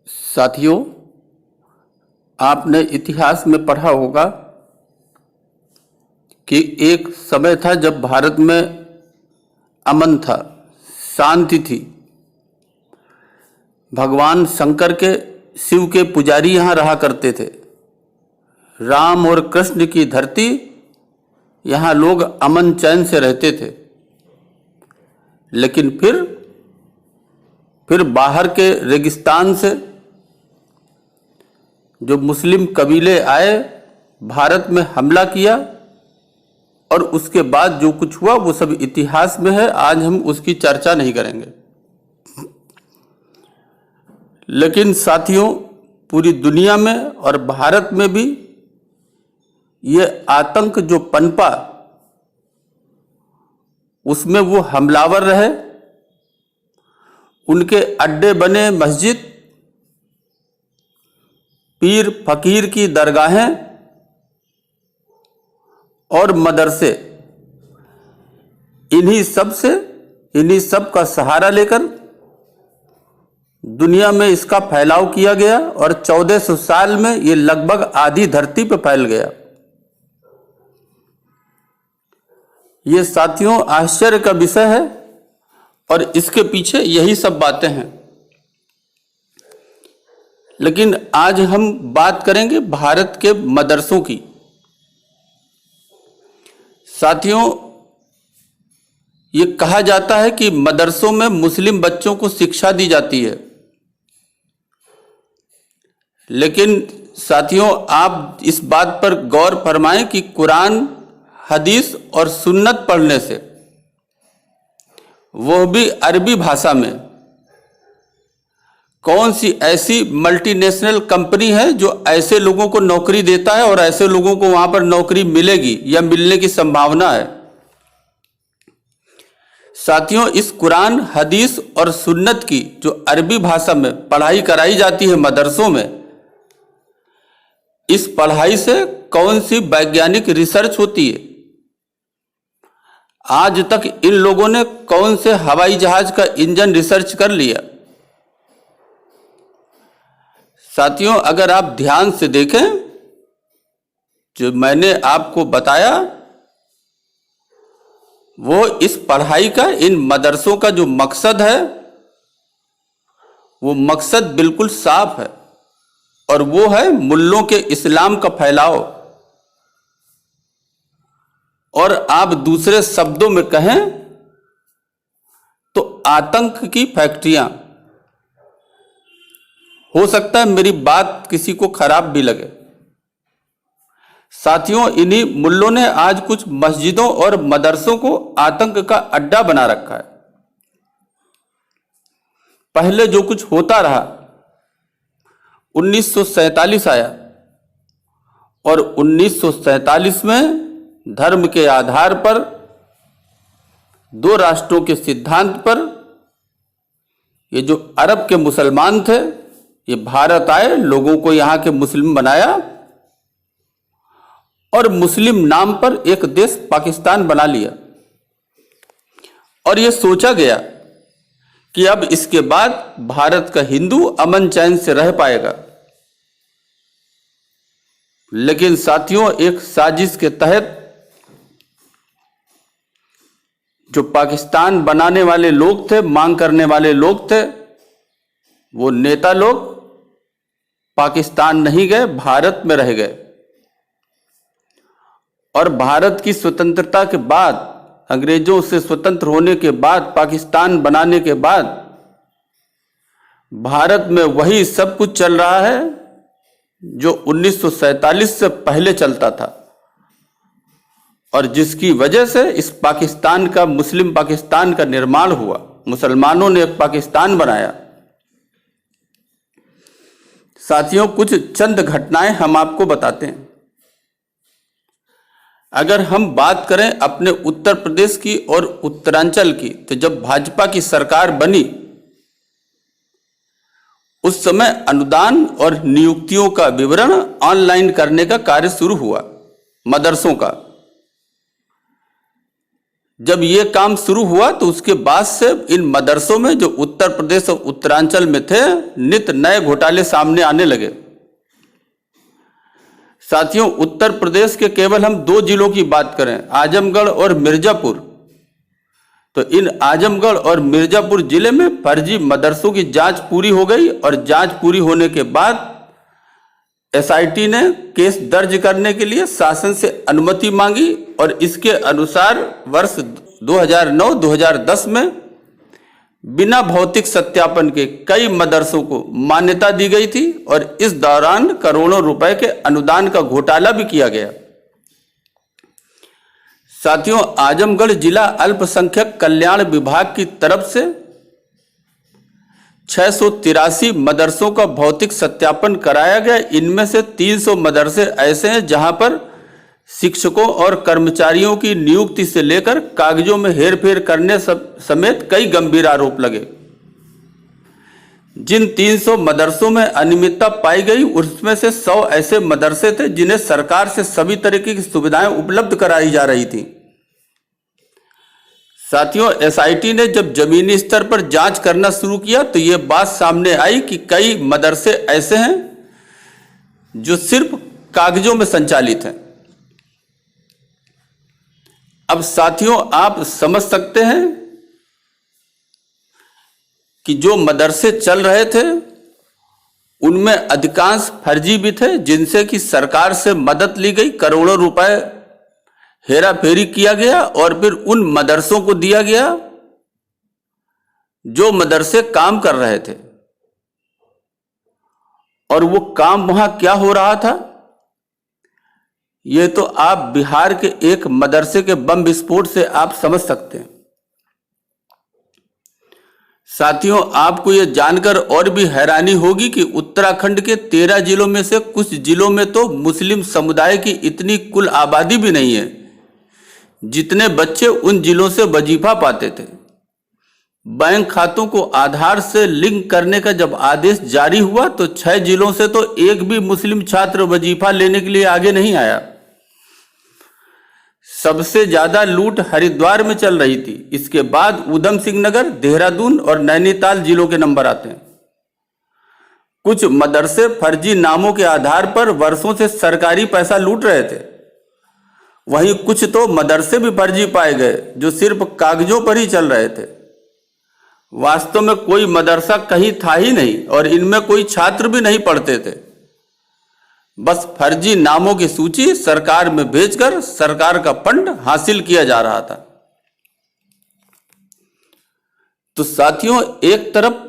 साथियों, आपने इतिहास में पढ़ा होगा कि एक समय था जब भारत में अमन था, शांति थी। भगवान शंकर के, शिव के पुजारी यहाँ रहा करते थे। राम और कृष्ण की धरती, यहाँ लोग अमन चैन से रहते थे। लेकिन फिर बाहर के रेगिस्तान से जो मुस्लिम कबीले आए, भारत में हमला किया, और उसके बाद जो कुछ हुआ वो सब इतिहास में है। आज हम उसकी चर्चा नहीं करेंगे। लेकिन साथियों, पूरी दुनिया में और भारत में भी ये आतंक जो पनपा, उसमें वो हमलावर रहे, उनके अड्डे बने मस्जिद, पीर फकीर की दरगाहें और मदरसे। इन्हीं सब का सहारा लेकर दुनिया में इसका फैलाव किया गया और 1400 साल में ये लगभग आधी धरती पर फैल गया। ये साथियों आश्चर्य का विषय है और इसके पीछे यही सब बातें हैं। लेकिन आज हम बात करेंगे भारत के मदरसों की। साथियों, ये कहा जाता है कि मदरसों में मुस्लिम बच्चों को शिक्षा दी जाती है। लेकिन साथियों, आप इस बात पर गौर फरमाएं कि कुरान, हदीस और सुन्नत पढ़ने से, वो भी अरबी भाषा में, कौन सी ऐसी मल्टीनेशनल कंपनी है जो ऐसे लोगों को नौकरी देता है और ऐसे लोगों को वहां पर नौकरी मिलेगी या मिलने की संभावना है। साथियों, इस कुरान, हदीस और सुन्नत की जो अरबी भाषा में पढ़ाई कराई जाती है मदरसों में, इस पढ़ाई से कौन सी वैज्ञानिक रिसर्च होती है? आज तक इन लोगों ने कौन से हवाई जहाज का इंजन रिसर्च कर लिया? साथियों, अगर आप ध्यान से देखें, जो मैंने आपको बताया, वो इस पढ़ाई का, इन मदरसों का जो मकसद है, वो मकसद बिल्कुल साफ है और वो है मुल्लों के इस्लाम का फैलाव। और आप दूसरे शब्दों में कहें तो आतंक की फैक्ट्रियां। हो सकता है मेरी बात किसी को खराब भी लगे। साथियों, इन्हीं मुल्लों ने आज कुछ मस्जिदों और मदरसों को आतंक का अड्डा बना रखा है। पहले जो कुछ होता रहा, 1947 आया और 1947 में धर्म के आधार पर, दो राष्ट्रों के सिद्धांत पर, ये जो अरब के मुसलमान थे, ये भारत आए, लोगों को यहां के मुस्लिम बनाया और मुस्लिम नाम पर एक देश पाकिस्तान बना लिया। और ये सोचा गया कि अब इसके बाद भारत का हिंदू अमन चैन से रह पाएगा। लेकिन साथियों, एक साजिश के तहत जो पाकिस्तान बनाने वाले लोग थे, मांग करने वाले लोग थे, वो नेता लोग पाकिस्तान नहीं गए, भारत में रह गए। और भारत की स्वतंत्रता के बाद, अंग्रेजों से स्वतंत्र होने के बाद, पाकिस्तान बनाने के बाद, भारत में वही सब कुछ चल रहा है जो 1947 से पहले चलता था, और जिसकी वजह से इस पाकिस्तान का, मुस्लिम पाकिस्तान का निर्माण हुआ। मुसलमानों ने एक पाकिस्तान बनाया। साथियों, कुछ चंद घटनाएं हम आपको बताते हैं। अगर हम बात करें अपने उत्तर प्रदेश की और उत्तरांचल की, तो जब भाजपा की सरकार बनी, उस समय अनुदान और नियुक्तियों का विवरण ऑनलाइन करने का कार्य शुरू हुआ मदरसों का। जब ये काम शुरू हुआ तो उसके बाद से इन मदरसों में जो उत्तर प्रदेश और उत्तरांचल में थे, नित नए घोटाले सामने आने लगे। साथियों, उत्तर प्रदेश के केवल हम 2 जिलों की बात करें, आजमगढ़ और मिर्जापुर, तो इन आजमगढ़ और मिर्जापुर जिले में फर्जी मदरसों की जांच पूरी हो गई और जांच पूरी होने के बाद एसआईटी ने केस दर्ज करने के लिए शासन से अनुमति मांगी और इसके अनुसार वर्ष 2009-2010 में बिना भौतिक सत्यापन के कई मदरसों को मान्यता दी गई थी और इस दौरान करोड़ों रुपए के अनुदान का घोटाला भी किया गया। साथियों, आजमगढ़ जिला अल्पसंख्यक कल्याण विभाग की तरफ से 683 मदरसों का भौतिक सत्यापन कराया गया। इनमें से 300 मदरसे ऐसे हैं जहां पर शिक्षकों और कर्मचारियों की नियुक्ति से लेकर कागजों में हेरफेर करने समेत कई गंभीर आरोप लगे। जिन 300 मदरसों में अनियमितता पाई गई उसमें से 100 ऐसे मदरसे थे जिन्हें सरकार से सभी तरीके की सुविधाएं उपलब्ध कराई जा रही थी। साथियों, एसआईटी ने जब जमीनी स्तर पर जांच करना शुरू किया तो यह बात सामने आई कि कई मदरसे ऐसे हैं जो सिर्फ कागजों में संचालित हैं। अब साथियों, आप समझ सकते हैं कि जो मदरसे चल रहे थे उनमें अधिकांश फर्जी भी थे, जिनसे कि सरकार से मदद ली गई, करोड़ों रुपए हेरा फेरी किया गया और फिर उन मदरसों को दिया गया जो मदरसे काम कर रहे थे। और वो काम वहां क्या हो रहा था, ये तो आप बिहार के एक मदरसे के बम विस्फोट से आप समझ सकते हैं। साथियों, आपको यह जानकर और भी हैरानी होगी कि उत्तराखंड के 13 जिलों में से कुछ जिलों में तो मुस्लिम समुदाय की इतनी कुल आबादी भी नहीं है जितने बच्चे उन जिलों से वजीफा पाते थे। बैंक खातों को आधार से लिंक करने का जब आदेश जारी हुआ तो 6 जिलों से तो एक भी मुस्लिम छात्र वजीफा लेने के लिए आगे नहीं आया। सबसे ज्यादा लूट हरिद्वार में चल रही थी। इसके बाद उधम सिंह नगर, देहरादून और नैनीताल जिलों के नंबर आते हैं। कुछ मदरसे फर्जी नामों के आधार पर वर्षों से सरकारी पैसा लूट रहे थे। वहीं कुछ तो मदरसे भी फर्जी पाए गए जो सिर्फ कागजों पर ही चल रहे थे। वास्तव में कोई मदरसा कहीं था ही नहीं और इनमें कोई छात्र भी नहीं पढ़ते थे। बस फर्जी नामों की सूची सरकार में भेजकर सरकार का फंड हासिल किया जा रहा था। तो साथियों, एक तरफ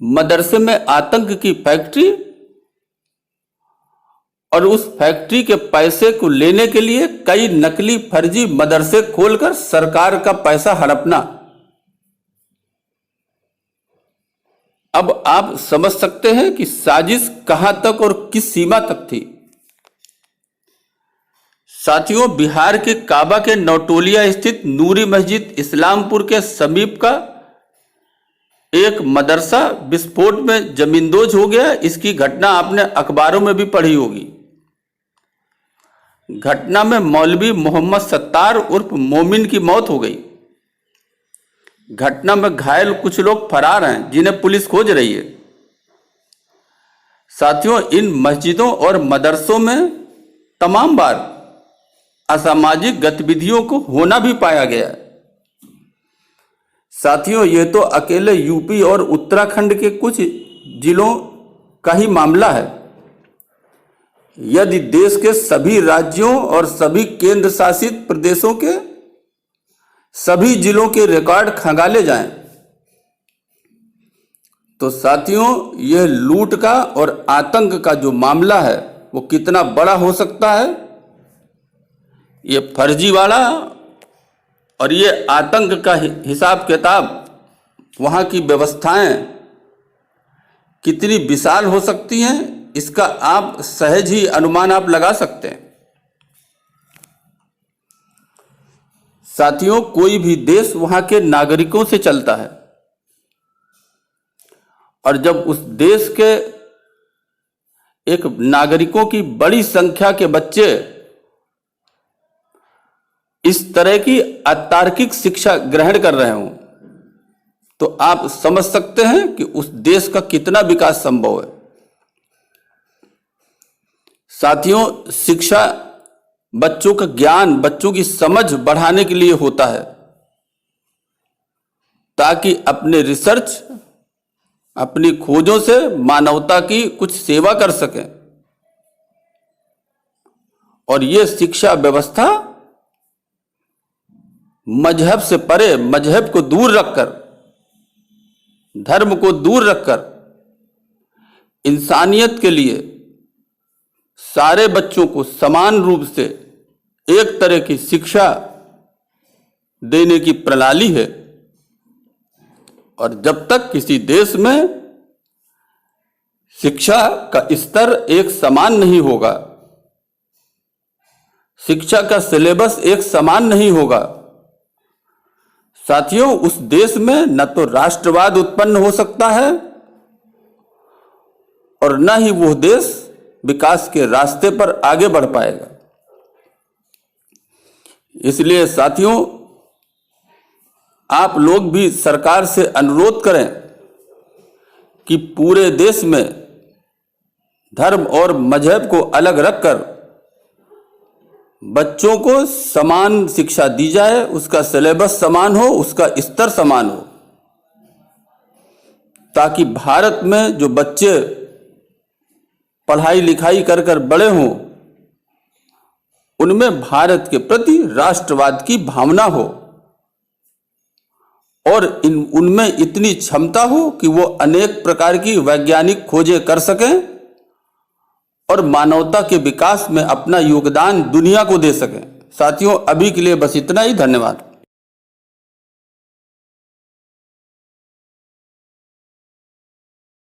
मदरसे में आतंक की फैक्ट्री और उस फैक्ट्री के पैसे को लेने के लिए कई नकली फर्जी मदरसे खोलकर सरकार का पैसा हड़पना। अब आप समझ सकते हैं कि साजिश कहां तक और किस सीमा तक थी। साथियों, बिहार के काबा के नौटोलिया स्थित नूरी मस्जिद इस्लामपुर के समीप का एक मदरसा विस्फोट में जमींदोज हो गया। इसकी घटना आपने अखबारों में भी पढ़ी होगी। घटना में मौलवी मोहम्मद सत्तार उर्फ मोमिन की मौत हो गई। घटना में घायल कुछ लोग फरार हैं जिन्हें पुलिस खोज रही है। साथियों, इन मस्जिदों और मदरसों में तमाम बार असामाजिक गतिविधियों को होना भी पाया गया है। साथियों, ये तो अकेले यूपी और उत्तराखंड के कुछ जिलों का ही मामला है। यदि देश के सभी राज्यों और सभी केंद्र शासित प्रदेशों के सभी जिलों के रिकॉर्ड खंगाले जाएं तो साथियों, यह लूट का और आतंक का जो मामला है वो कितना बड़ा हो सकता है। ये फर्जीवाड़ा और ये आतंक का हिसाब किताब, वहां की व्यवस्थाएं कितनी विशाल हो सकती हैं, इसका आप सहज ही अनुमान आप लगा सकते हैं। साथियों, कोई भी देश वहां के नागरिकों से चलता है और जब उस देश के एक नागरिकों की बड़ी संख्या के बच्चे इस तरह की अतार्किक शिक्षा ग्रहण कर रहे हों तो आप समझ सकते हैं कि उस देश का कितना विकास संभव है। साथियों, शिक्षा बच्चों का ज्ञान, बच्चों की समझ बढ़ाने के लिए होता है ताकि अपने रिसर्च, अपनी खोजों से मानवता की कुछ सेवा कर सकें। और ये शिक्षा व्यवस्था मजहब से परे, मजहब को दूर रखकर, धर्म को दूर रखकर इंसानियत के लिए सारे बच्चों को समान रूप से एक तरह की शिक्षा देने की प्रणाली है। और जब तक किसी देश में शिक्षा का स्तर एक समान नहीं होगा, शिक्षा का सिलेबस एक समान नहीं होगा, साथियों, उस देश में न तो राष्ट्रवाद उत्पन्न हो सकता है और न ही वो देश विकास के रास्ते पर आगे बढ़ पाएगा। इसलिए साथियों, आप लोग भी सरकार से अनुरोध करें कि पूरे देश में धर्म और मजहब को अलग रखकर बच्चों को समान शिक्षा दी जाए, उसका सिलेबस समान हो, उसका स्तर समान हो, ताकि भारत में जो बच्चे पढ़ाई लिखाई कर कर बड़े हों, उनमें भारत के प्रति राष्ट्रवाद की भावना हो और उनमें इतनी क्षमता हो कि वो अनेक प्रकार की वैज्ञानिक खोजें कर सकें और मानवता के विकास में अपना योगदान दुनिया को दे सकें। साथियों, अभी के लिए बस इतना ही। धन्यवाद।